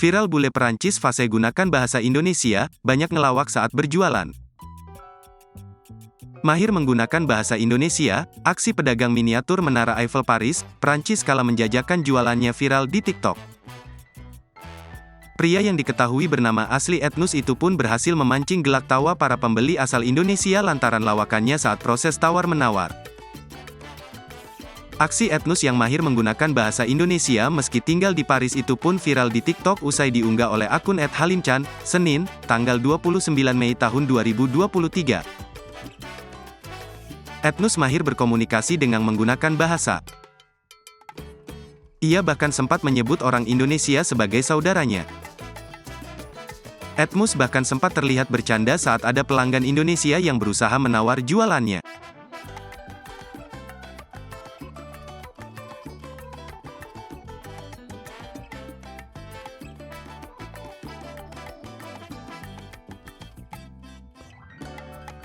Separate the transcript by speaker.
Speaker 1: Viral bule Perancis fase gunakan bahasa Indonesia, banyak ngelawak saat berjualan. Mahir menggunakan bahasa Indonesia, aksi pedagang miniatur Menara Eiffel Paris, Perancis kala menjajakan jualannya viral di TikTok. Pria yang diketahui bernama asli Etnus itu pun berhasil memancing gelak tawa para pembeli asal Indonesia lantaran lawakannya saat proses tawar-menawar. Aksi Etnus yang mahir menggunakan bahasa Indonesia meski tinggal di Paris itu pun viral di TikTok usai diunggah oleh akun @halimchan, Senin, tanggal 29 Mei tahun 2023. Etnus mahir berkomunikasi dengan menggunakan bahasa. Ia bahkan sempat menyebut orang Indonesia sebagai saudaranya. Etnus bahkan sempat terlihat bercanda saat ada pelanggan Indonesia yang berusaha menawar jualannya.